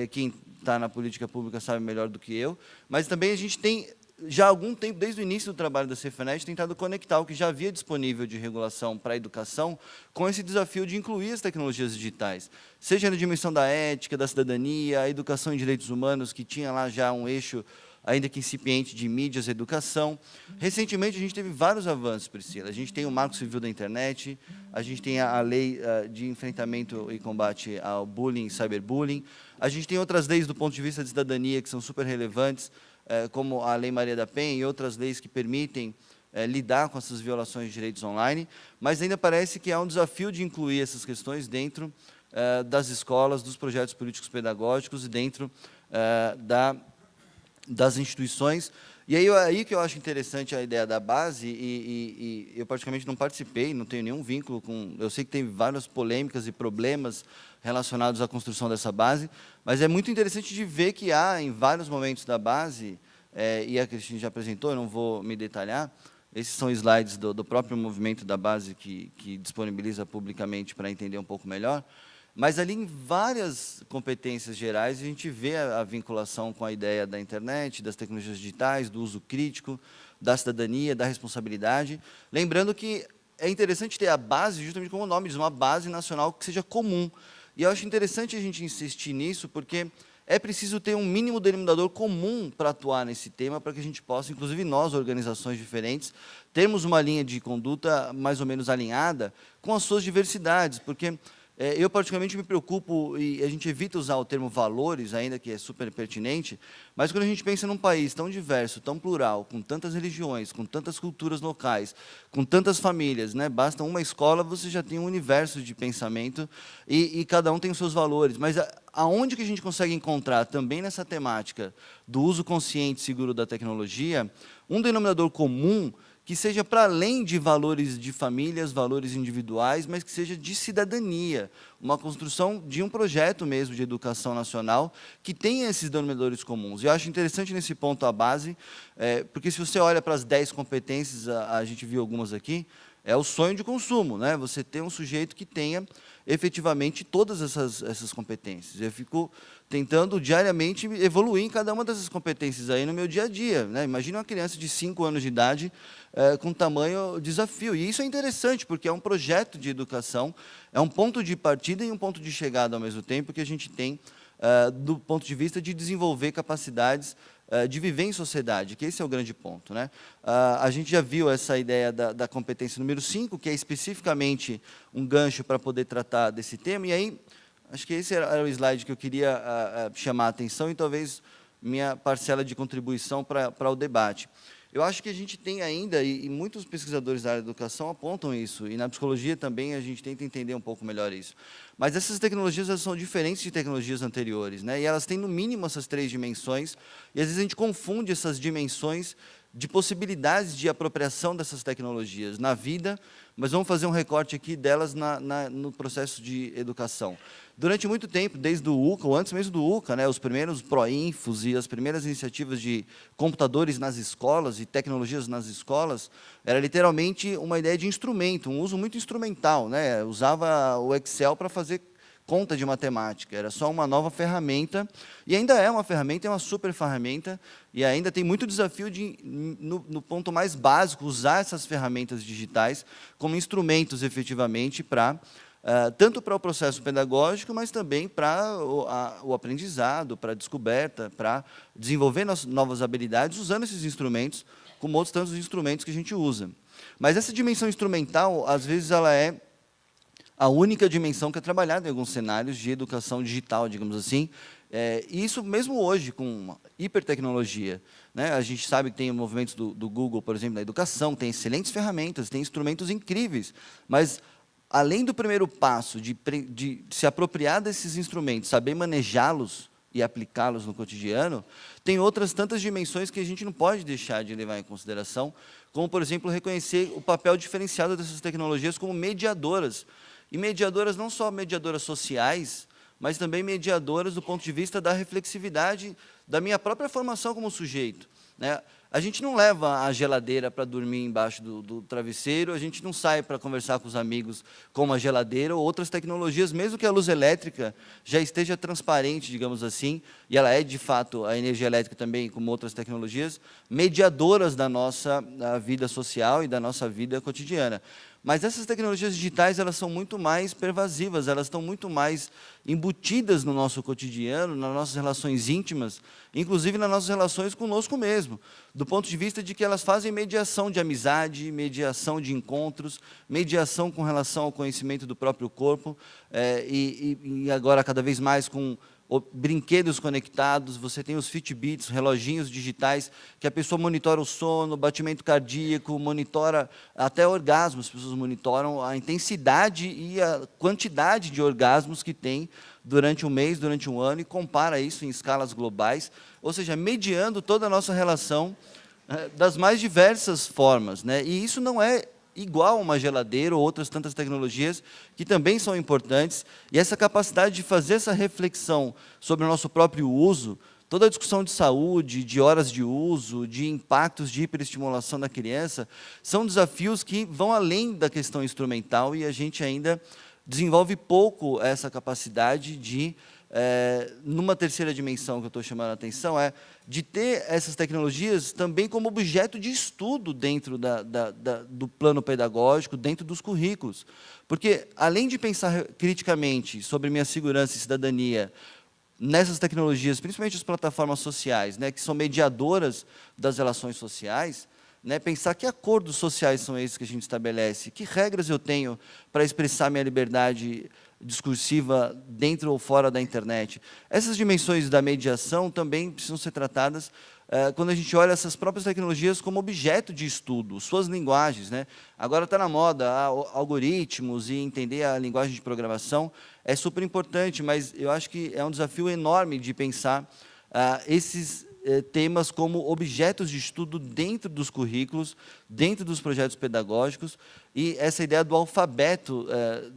Quem está na política pública sabe melhor do que eu, mas também a gente tem, já há algum tempo, desde o início do trabalho da Cefernet, tentado conectar o que já havia disponível de regulação para a educação com esse desafio de incluir as tecnologias digitais, seja na dimensão da ética, da cidadania, a educação em direitos humanos, que tinha lá já um eixo, ainda que incipiente, de mídias e educação. Recentemente, a gente teve vários avanços, Priscila. A gente tem o Marco Civil da Internet, a gente tem a Lei de Enfrentamento e Combate ao Bullying e Cyberbullying, a gente tem outras leis do ponto de vista de cidadania que são super relevantes, como a Lei Maria da Penha e outras leis que permitem lidar com essas violações de direitos online, mas ainda parece que há um desafio de incluir essas questões dentro das escolas, dos projetos políticos pedagógicos e dentro das instituições. E aí que eu acho interessante a ideia da base, e eu praticamente não participei, não tenho nenhum vínculo com... Eu sei que tem várias polêmicas e problemas relacionados à construção dessa base, mas é muito interessante de ver que há, em vários momentos da base, e a Cristine já apresentou, eu não vou me detalhar, esses são slides do próprio movimento da base que disponibiliza publicamente para entender um pouco melhor, mas ali em várias competências gerais a gente vê a vinculação com a ideia da internet, das tecnologias digitais, do uso crítico, da cidadania, da responsabilidade. Lembrando que é interessante ter a base, justamente como o nome diz, uma base nacional que seja comum. E eu acho interessante a gente insistir nisso, porque é preciso ter um mínimo denominador comum para atuar nesse tema, para que a gente possa, inclusive nós, organizações diferentes, termos uma linha de conduta mais ou menos alinhada com as suas diversidades, porque... eu, particularmente, me preocupo, e a gente evita usar o termo valores, ainda que é super pertinente, mas quando a gente pensa num país tão diverso, tão plural, com tantas religiões, com tantas culturas locais, com tantas famílias, né? Basta uma escola, você já tem um universo de pensamento, e cada um tem os seus valores. Mas aonde que a gente consegue encontrar, também nessa temática do uso consciente e seguro da tecnologia, um denominador comum que seja para além de valores de famílias, valores individuais, mas que seja de cidadania, uma construção de um projeto mesmo de educação nacional que tenha esses denominadores comuns. E eu acho interessante nesse ponto a base, porque se você olha para as 10 competências, a gente viu algumas aqui, É o sonho de consumo, né? Você ter um sujeito que tenha efetivamente todas essas competências. Eu fico tentando diariamente evoluir em cada uma dessas competências aí no meu dia a dia, né? Imagina uma criança de 5 anos de idade com tamanho desafio. E isso é interessante, porque é um projeto de educação, é um ponto de partida e um ponto de chegada ao mesmo tempo que a gente tem do ponto de vista de desenvolver capacidades de viver em sociedade, que esse é o grande ponto, né? A gente já viu essa ideia da competência número 5, que é especificamente um gancho para poder tratar desse tema, e aí, acho que esse era o slide que eu queria chamar a atenção e talvez minha parcela de contribuição para o debate. Eu acho que a gente tem ainda, e muitos pesquisadores da área da educação apontam isso, e na psicologia também a gente tenta entender um pouco melhor isso. Mas essas tecnologias elas são diferentes de tecnologias anteriores, né? E elas têm, no mínimo, essas 3 dimensões, e às vezes a gente confunde essas dimensões de possibilidades de apropriação dessas tecnologias na vida, mas vamos fazer um recorte aqui delas no processo de educação. Durante muito tempo, desde o UCA, ou antes mesmo do UCA, né, os primeiros Proinfos e as primeiras iniciativas de computadores nas escolas e tecnologias nas escolas, era literalmente uma ideia de instrumento, um uso muito instrumental, né? Usava o Excel para fazer conta de matemática, era só uma nova ferramenta, e ainda é uma ferramenta, é uma super ferramenta, e ainda tem muito desafio de, no ponto mais básico, usar essas ferramentas digitais como instrumentos, efetivamente, para tanto para o processo pedagógico, mas também para o aprendizado, para a descoberta, para desenvolver novas habilidades, usando esses instrumentos, como outros tantos instrumentos que a gente usa. Mas essa dimensão instrumental, às vezes, ela é a única dimensão que é trabalhada em alguns cenários de educação digital, digamos assim, e isso mesmo hoje, com hipertecnologia, né? A gente sabe que tem movimentos do Google, por exemplo, na educação, tem excelentes ferramentas, tem instrumentos incríveis, mas, além do primeiro passo de se apropriar desses instrumentos, saber manejá-los e aplicá-los no cotidiano, tem outras tantas dimensões que a gente não pode deixar de levar em consideração, como, por exemplo, reconhecer o papel diferenciado dessas tecnologias como mediadoras. E mediadoras não só mediadoras sociais, mas também mediadoras do ponto de vista da reflexividade da minha própria formação como sujeito, né? A gente não leva a geladeira para dormir embaixo do travesseiro, a gente não sai para conversar com os amigos com uma geladeira ou outras tecnologias, mesmo que a luz elétrica já esteja transparente, digamos assim, e ela é, de fato, a energia elétrica também, como outras tecnologias, mediadoras da nossa vida social e da nossa vida cotidiana. Mas essas tecnologias digitais, elas são muito mais pervasivas, elas estão muito mais embutidas no nosso cotidiano, nas nossas relações íntimas, inclusive nas nossas relações conosco mesmo, do ponto de vista de que elas fazem mediação de amizade, mediação de encontros, mediação com relação ao conhecimento do próprio corpo, e agora cada vez mais com brinquedos conectados, você tem os Fitbits, reloginhos digitais, que a pessoa monitora o sono, batimento cardíaco, monitora até orgasmos, as pessoas monitoram a intensidade e a quantidade de orgasmos que tem durante um mês, durante um ano, e compara isso em escalas globais, ou seja, mediando toda a nossa relação das mais diversas formas, né? E isso não é igual a uma geladeira ou outras tantas tecnologias que também são importantes, e essa capacidade de fazer essa reflexão sobre o nosso próprio uso, toda a discussão de saúde, de horas de uso, de impactos de hiperestimulação da criança, são desafios que vão além da questão instrumental, e a gente ainda desenvolve pouco essa capacidade de, numa terceira dimensão que eu estou chamando a atenção, de ter essas tecnologias também como objeto de estudo dentro do plano pedagógico, dentro dos currículos. Porque, além de pensar criticamente sobre minha segurança e cidadania nessas tecnologias, principalmente as plataformas sociais, né, que são mediadoras das relações sociais, né, pensar que acordos sociais são esses que a gente estabelece, que regras eu tenho para expressar minha liberdade discursiva dentro ou fora da internet. Essas dimensões da mediação também precisam ser tratadas quando a gente olha essas próprias tecnologias como objeto de estudo, suas linguagens, né? Agora está na moda algoritmos e entender a linguagem de programação é super importante, mas eu acho que é um desafio enorme de pensar temas como objetos de estudo dentro dos currículos, dentro dos projetos pedagógicos, e essa ideia do alfabeto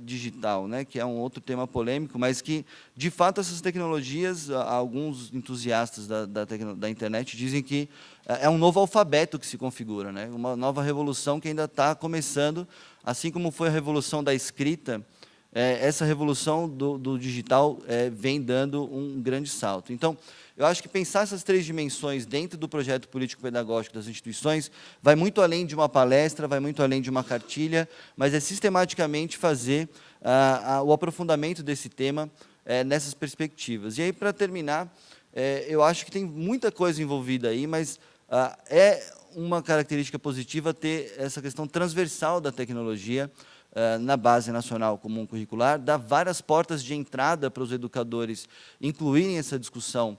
digital, né, que é um outro tema polêmico, mas que, de fato, essas tecnologias, alguns entusiastas da internet dizem que é um novo alfabeto que se configura, né, uma nova revolução que ainda está começando, assim como foi a revolução da escrita. Essa revolução do digital vem dando um grande salto. Então, eu acho que pensar essas 3 dimensões dentro do projeto político-pedagógico das instituições vai muito além de uma palestra, vai muito além de uma cartilha, mas é sistematicamente fazer o aprofundamento desse tema nessas perspectivas. E aí, para terminar, eu acho que tem muita coisa envolvida aí, mas é uma característica positiva ter essa questão transversal da tecnologia na Base Nacional Comum Curricular, dá várias portas de entrada para os educadores incluírem essa discussão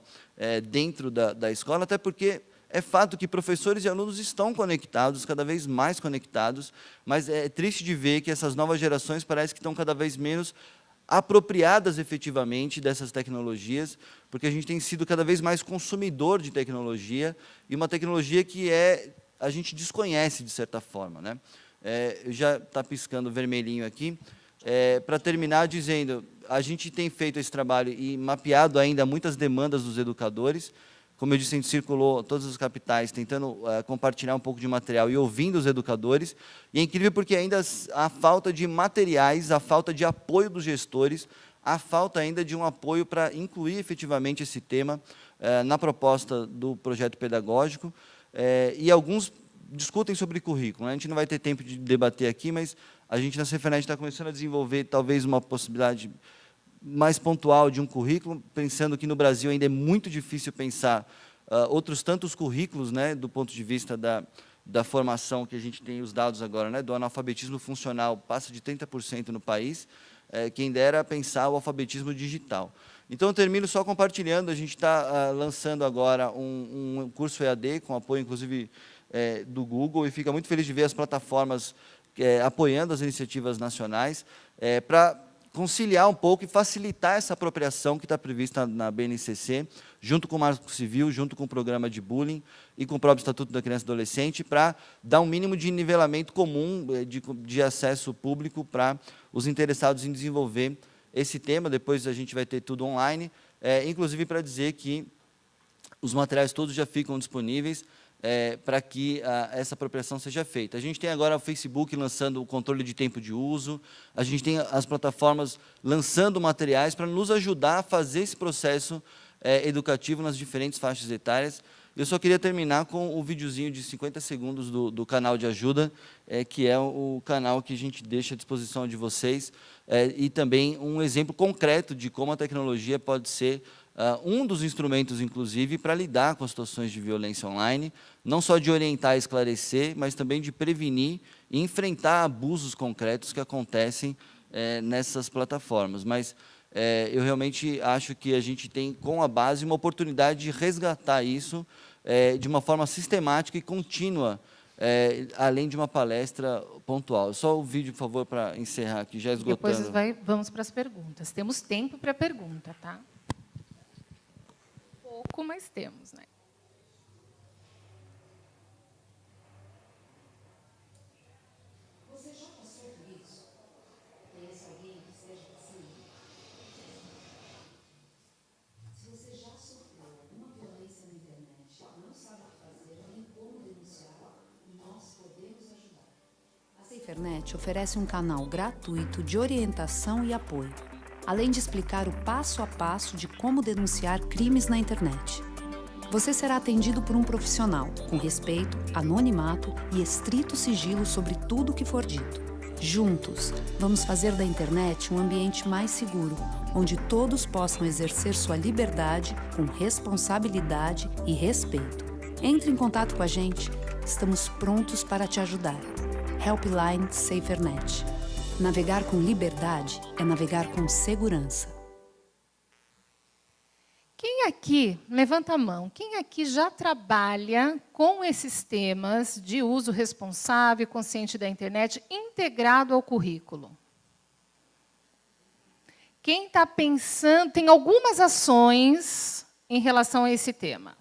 dentro da escola, até porque é fato que professores e alunos estão conectados, cada vez mais conectados, mas é triste de ver que essas novas gerações parecem que estão cada vez menos apropriadas efetivamente dessas tecnologias, porque a gente tem sido cada vez mais consumidor de tecnologia, e uma tecnologia que a gente desconhece, de certa forma, né? Já está piscando vermelhinho aqui, para terminar dizendo, a gente tem feito esse trabalho e mapeado ainda muitas demandas dos educadores. Como eu disse, a gente circulou todas as capitais, tentando compartilhar um pouco de material e ouvindo os educadores, e é incrível porque ainda há falta de materiais, há falta de apoio dos gestores, há falta ainda de um apoio para incluir efetivamente esse tema na proposta do projeto pedagógico, e alguns discutem sobre currículo, né? A gente não vai ter tempo de debater aqui, mas a gente na Cefernet está começando a desenvolver talvez uma possibilidade mais pontual de um currículo, pensando que no Brasil ainda é muito difícil pensar outros tantos currículos, né, do ponto de vista da formação, que a gente tem os dados agora, né, do analfabetismo funcional, passa de 30% no país, quem dera pensar o alfabetismo digital. Então, eu termino só compartilhando, a gente está lançando agora um curso EAD, com apoio, inclusive, do Google, e fica muito feliz de ver as plataformas apoiando as iniciativas nacionais, para conciliar um pouco e facilitar essa apropriação que está prevista na BNCC, junto com o Marco Civil, junto com o programa de bullying e com o próprio Estatuto da Criança e Adolescente, para dar um mínimo de nivelamento comum de acesso público para os interessados em desenvolver esse tema. Depois a gente vai ter tudo online, inclusive para dizer que os materiais todos já ficam disponíveis para que essa apropriação seja feita. A gente tem agora o Facebook lançando o controle de tempo de uso, a gente tem as plataformas lançando materiais para nos ajudar a fazer esse processo educativo nas diferentes faixas etárias. Eu só queria terminar com o videozinho de 50 segundos do canal de ajuda, que é o canal que a gente deixa à disposição de vocês, e também um exemplo concreto de como a tecnologia pode ser um dos instrumentos, inclusive, para lidar com as situações de violência online, não só de orientar e esclarecer, mas também de prevenir e enfrentar abusos concretos que acontecem nessas plataformas. Mas eu realmente acho que a gente tem, com a base, uma oportunidade de resgatar isso de uma forma sistemática e contínua, além de uma palestra pontual. Só o vídeo, por favor, para encerrar aqui, já esgotando. Depois vamos para as perguntas. Temos tempo para a pergunta, tá? Pouco, mas temos, né? Você já passou por isso? Conhece alguém que esteja passando? Se você já sofreu alguma violência na internet, não sabe o que fazer nem como denunciar, nós podemos ajudar. A Cefernet oferece um canal gratuito de orientação e apoio, além de explicar o passo a passo de como denunciar crimes na internet. Você será atendido por um profissional, com respeito, anonimato e estrito sigilo sobre tudo o que for dito. Juntos, vamos fazer da internet um ambiente mais seguro, onde todos possam exercer sua liberdade com responsabilidade e respeito. Entre em contato com a gente, estamos prontos para te ajudar. Helpline Cefernet. Navegar com liberdade é navegar com segurança. Quem aqui, levanta a mão, quem aqui já trabalha com esses temas de uso responsável e consciente da internet integrado ao currículo? Quem está pensando, tem algumas ações em relação a esse tema?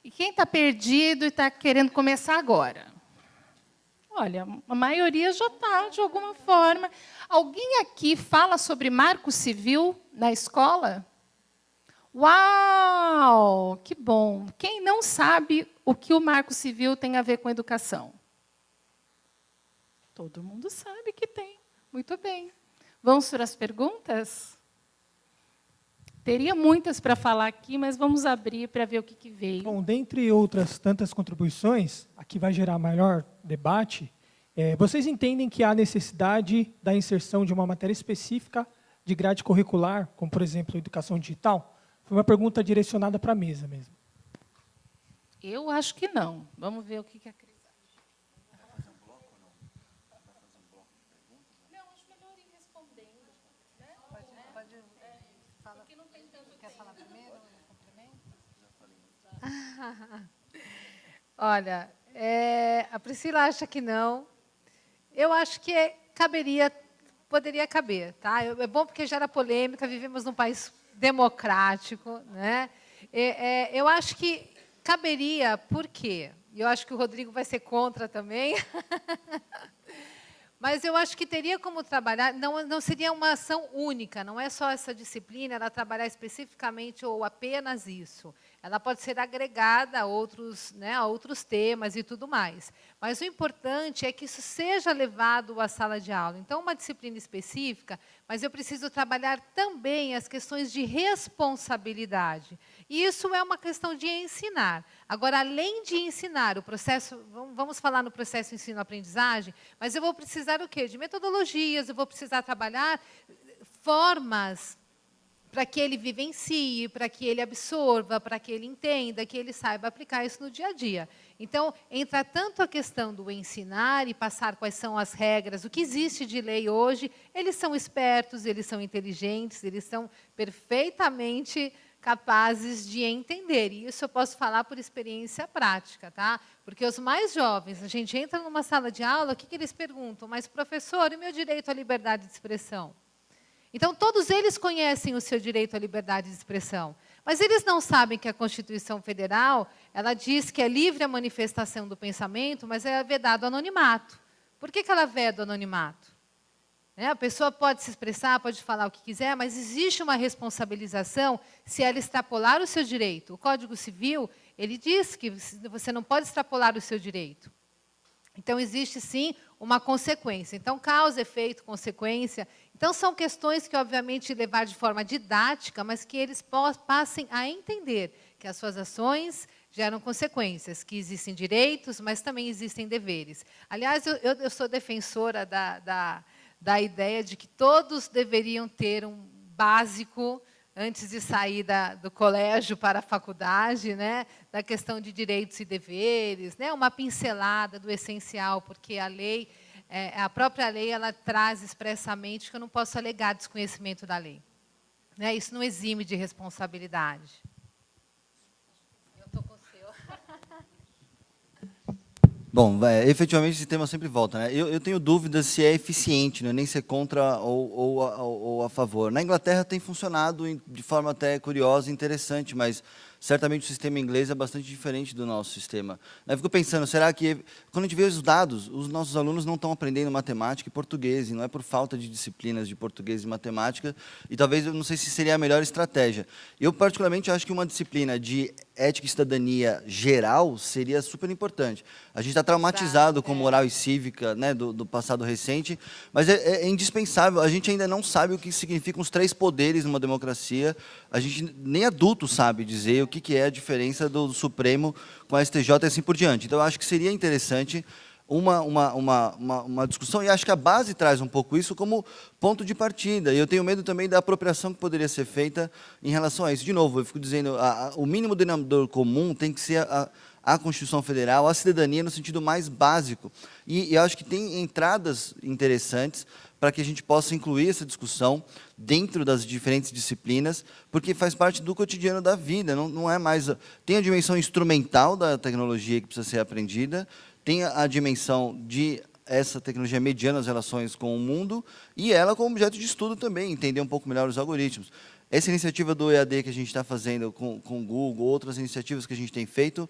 E quem está perdido e está querendo começar agora? Olha, a maioria já está, de alguma forma. Alguém aqui fala sobre marco civil na escola? Uau, que bom! Quem não sabe o que o marco civil tem a ver com educação? Todo mundo sabe que tem. Muito bem. Vamos para as perguntas? Teria muitas para falar aqui, mas vamos abrir para ver o que veio. Bom, dentre outras tantas contribuições, a que vai gerar maior debate, vocês entendem que há necessidade da inserção de uma matéria específica de grade curricular, como, por exemplo, educação digital? Foi uma pergunta direcionada para a mesa mesmo. Eu acho que não. Vamos ver o que a Cris acha. Vai fazer um bloco ou não? Vai fazer um bloco de perguntas? Não, acho melhor ir respondendo. Né? Pode falar. Porque não tem tanto tempo. Quer falar primeiro? Olha, a Priscila acha que não. Eu acho que poderia caber. Tá? É bom porque gera polêmica, vivemos num país democrático. Né? Eu acho que caberia, por quê? Eu acho que o Rodrigo vai ser contra também. Mas eu acho que teria como trabalhar, não seria uma ação única, não é só essa disciplina, ela trabalhar especificamente ou apenas isso. Ela pode ser agregada a outros, né, a outros temas e tudo mais. Mas o importante é que isso seja levado à sala de aula. Então, uma disciplina específica, mas eu preciso trabalhar também as questões de responsabilidade. E isso é uma questão de ensinar. Agora, além de ensinar, o processo, vamos falar no processo ensino-aprendizagem, mas eu vou precisar o quê? De metodologias, eu vou precisar trabalhar formas para que ele vivencie, para que ele absorva, para que ele entenda, que ele saiba aplicar isso no dia a dia. Então, entra tanto a questão do ensinar e passar quais são as regras, o que existe de lei hoje, eles são espertos, eles são inteligentes, eles são perfeitamente capazes de entender. E isso eu posso falar por experiência prática, tá? Porque os mais jovens, a gente entra numa sala de aula, o que eles perguntam? Mas, professor, e o meu direito à liberdade de expressão? Então, todos eles conhecem o seu direito à liberdade de expressão, mas eles não sabem que a Constituição Federal, ela diz que é livre a manifestação do pensamento, mas é vedado o anonimato. Por que ela veda o anonimato? A pessoa pode se expressar, pode falar o que quiser, mas existe uma responsabilização se ela extrapolar o seu direito. O Código Civil, ele diz que você não pode extrapolar o seu direito. Então, existe, sim, uma consequência. Então, causa, efeito, consequência. Então, são questões que, obviamente, levar de forma didática, mas que eles passem a entender que as suas ações geram consequências, que existem direitos, mas também existem deveres. Aliás, eu sou defensora da ideia de que todos deveriam ter um básico antes de sair do colégio para a faculdade, né, da questão de direitos e deveres, né, uma pincelada do essencial, porque a própria lei, ela traz expressamente que eu não posso alegar desconhecimento da lei. Né, isso não exime de responsabilidade. Eu estou com o seu. Bom, efetivamente esse tema sempre volta, né? Eu tenho dúvidas se é eficiente, né? Nem ser contra ou a favor. Na Inglaterra tem funcionado de forma até curiosa e interessante, mas certamente o sistema inglês é bastante diferente do nosso sistema. Eu fico pensando, será que, quando a gente vê os dados, os nossos alunos não estão aprendendo matemática e português, e não é por falta de disciplinas de português e matemática, e talvez, eu não sei se seria a melhor estratégia. Eu, particularmente, acho que uma disciplina de ética e cidadania geral seria super importante. A gente está traumatizado com moral e cívica, né, do passado recente, mas é indispensável. A gente ainda não sabe o que significam os 3 poderes numa democracia. A gente nem adulto sabe dizer o que é a diferença do Supremo com a STJ e assim por diante. Então, eu acho que seria interessante uma discussão, e acho que a base traz um pouco isso como ponto de partida. E eu tenho medo também da apropriação que poderia ser feita em relação a isso. De novo, eu fico dizendo, o mínimo denominador comum tem que ser a Constituição Federal, a cidadania no sentido mais básico. E eu acho que tem entradas interessantes para que a gente possa incluir essa discussão dentro das diferentes disciplinas, porque faz parte do cotidiano da vida, não é mais... Tem a dimensão instrumental da tecnologia que precisa ser aprendida, tem a dimensão de essa tecnologia mediana as relações com o mundo, e ela como objeto de estudo também, entender um pouco melhor os algoritmos. essa iniciativa do EAD que a gente está fazendo com o Google, outras iniciativas que a gente tem feito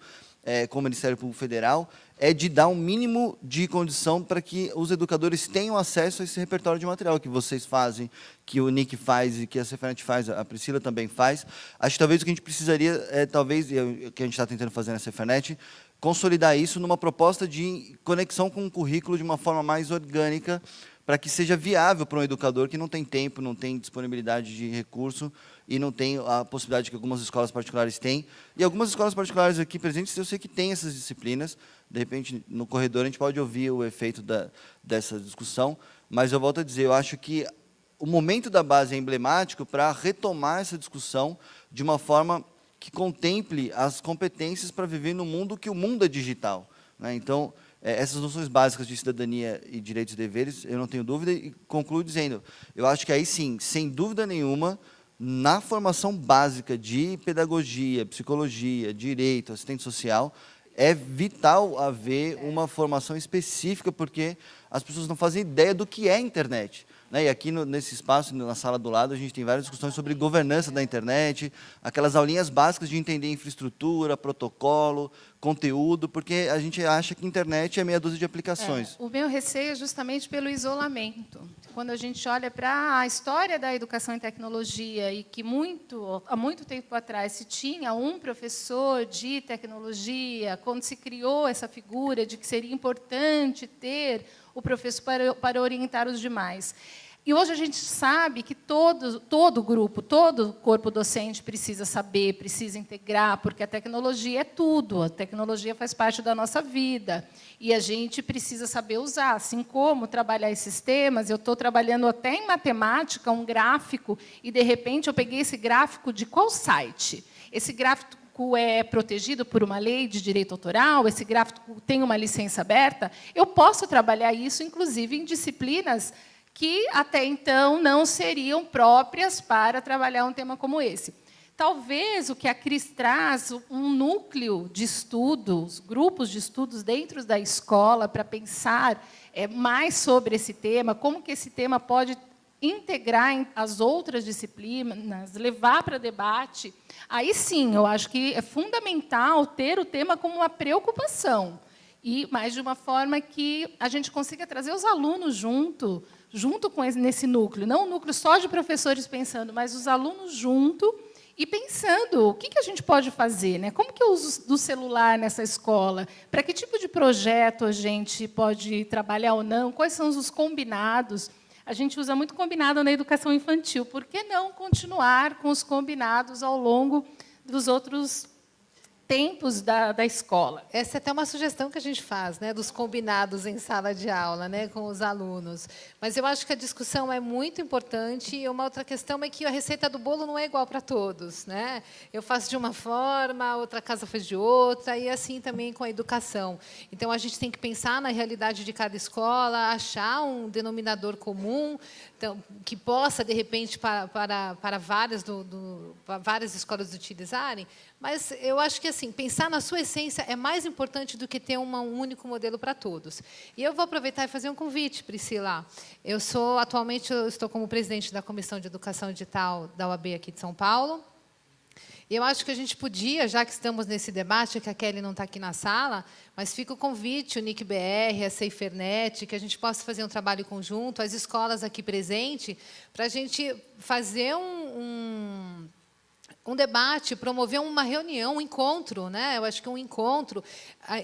com o Ministério Público Federal, é de dar um mínimo de condição para que os educadores tenham acesso a esse repertório de material que vocês fazem, que o Nick faz e que a Cefernete faz, a Priscila também faz. Acho que talvez o que a gente precisaria, talvez, e o que a gente está tentando fazer na Cefernete, consolidar isso numa proposta de conexão com o currículo de uma forma mais orgânica, para que seja viável para um educador que não tem tempo, não tem disponibilidade de recurso e não tem a possibilidade que algumas escolas particulares têm. E algumas escolas particulares aqui presentes, eu sei que tem essas disciplinas. De repente, no corredor, a gente pode ouvir o efeito dessa discussão. Mas eu volto a dizer, eu acho que o momento da base é emblemático para retomar essa discussão de uma forma que contemple as competências para viver no mundo que o mundo é digital, né? Então, essas noções básicas de cidadania e direitos e deveres, eu não tenho dúvida, e concluo dizendo, eu acho que aí sim, sem dúvida nenhuma, na formação básica de pedagogia, psicologia, direito, assistente social, é vital haver uma formação específica, porque as pessoas não fazem ideia do que é a internet, né? E aqui nesse espaço, na sala do lado, a gente tem várias discussões sobre governança da internet, aquelas aulinhas básicas de entender infraestrutura, protocolo, conteúdo, porque a gente acha que a internet é meia dúzia de aplicações. O meu receio é justamente pelo isolamento. Quando a gente olha para a história da educação em tecnologia e que há muito tempo atrás se tinha um professor de tecnologia, quando se criou essa figura de que seria importante ter o professor para orientar os demais. E hoje a gente sabe que todo grupo, todo corpo docente precisa saber, precisa integrar, porque a tecnologia é tudo, a tecnologia faz parte da nossa vida, e a gente precisa saber usar, assim como trabalhar esses temas. Eu estou trabalhando até em matemática, um gráfico, e, de repente, eu peguei esse gráfico de qual site? Esse gráfico é protegido por uma lei de direito autoral, esse gráfico tem uma licença aberta, eu posso trabalhar isso, inclusive, em disciplinas que, até então, não seriam próprias para trabalhar um tema como esse. Talvez o que a Cris traz, um núcleo de estudos, grupos de estudos dentro da escola, para pensar mais sobre esse tema, como que esse tema pode integrar as outras disciplinas, levar para debate. Aí, sim, eu acho que é fundamental ter o tema como uma preocupação, mas de uma forma que a gente consiga trazer os alunos junto com nesse núcleo, não um núcleo só de professores pensando, mas os alunos junto e pensando o que a gente pode fazer, né? Como que eu uso do celular nessa escola? Para que tipo de projeto a gente pode trabalhar ou não? Quais são os combinados? A gente usa muito combinado na educação infantil. Por que não continuar com os combinados ao longo dos outros tempos da escola? Essa é até uma sugestão que a gente faz, né, dos combinados em sala de aula, né, com os alunos. Mas eu acho que a discussão é muito importante, e uma outra questão é que a receita do bolo não é igual para todos, né? Eu faço de uma forma, a outra casa faz de outra, e assim também com a educação. Então, a gente tem que pensar na realidade de cada escola, achar um denominador comum, então, que possa, de repente, para várias escolas utilizarem. Mas eu acho que, assim, pensar na sua essência é mais importante do que ter um único modelo para todos. E eu vou aproveitar e fazer um convite, Priscila. Atualmente, eu estou como presidente da Comissão de Educação Digital da UAB aqui de São Paulo. E eu acho que a gente podia, já que estamos nesse debate, que a Kelly não está aqui na sala, mas fica o convite, o Nick BR, a Cefernete, que a gente possa fazer um trabalho conjunto, as escolas aqui presentes, para a gente fazer um debate, promover uma reunião, um encontro, né? Eu acho que um encontro,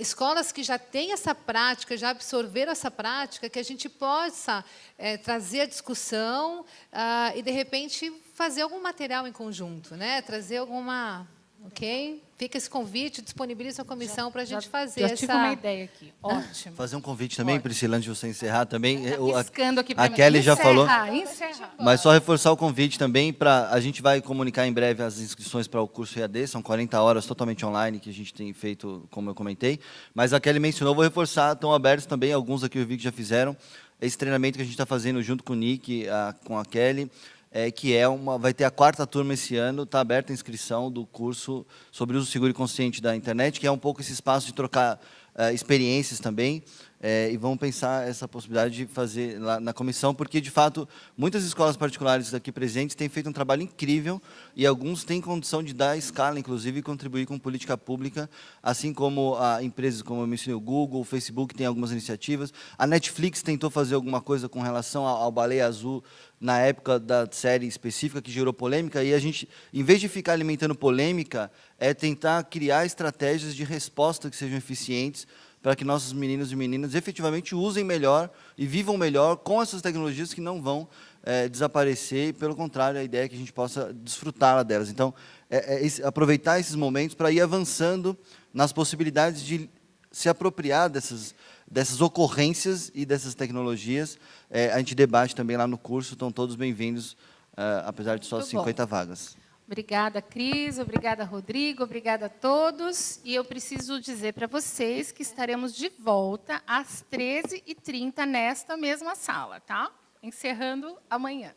escolas que já têm essa prática, já absorveram essa prática, que a gente possa trazer a discussão e, de repente, fazer algum material em conjunto, né? Trazer alguma... Ok? Fica esse convite, disponibiliza a comissão para a gente fazer essa... Já tive uma ideia aqui. Ótimo. Fazer um convite também, Priscila, antes de você encerrar também. Piscando aqui A Kelly já falou. Encerra. Mas só reforçar o convite também para a gente vai comunicar em breve as inscrições para o curso EAD, são 40 horas totalmente online que a gente tem feito, como eu comentei. Mas a Kelly mencionou, vou reforçar, estão abertos também, alguns aqui eu vi que já fizeram, esse treinamento que a gente está fazendo junto com o Nick, com a Kelly, que vai ter a 4ª turma esse ano, está aberta a inscrição do curso sobre uso seguro e consciente da internet, que é um pouco esse espaço de trocar experiências também. e vamos pensar essa possibilidade de fazer lá na comissão, porque, de fato, muitas escolas particulares aqui presentes têm feito um trabalho incrível e alguns têm condição de dar escala, inclusive, e contribuir com política pública, assim como empresas como eu mencionei, o Google, o Facebook tem algumas iniciativas. A Netflix tentou fazer alguma coisa com relação ao Baleia Azul, na época da série específica que gerou polêmica, e a gente, em vez de ficar alimentando polêmica, é tentar criar estratégias de resposta que sejam eficientes para que nossos meninos e meninas efetivamente usem melhor e vivam melhor com essas tecnologias que não vão desaparecer, e, pelo contrário, a ideia é que a gente possa desfrutar delas. Então, aproveitar esses momentos para ir avançando nas possibilidades de se apropriar dessas ocorrências e dessas tecnologias. A gente debate também lá no curso, estão todos bem-vindos, apesar de só 50 vagas. Obrigada, Cris. Obrigada, Rodrigo. Obrigada a todos. E eu preciso dizer para vocês que estaremos de volta às 13h30 nesta mesma sala, tá? Encerrando amanhã.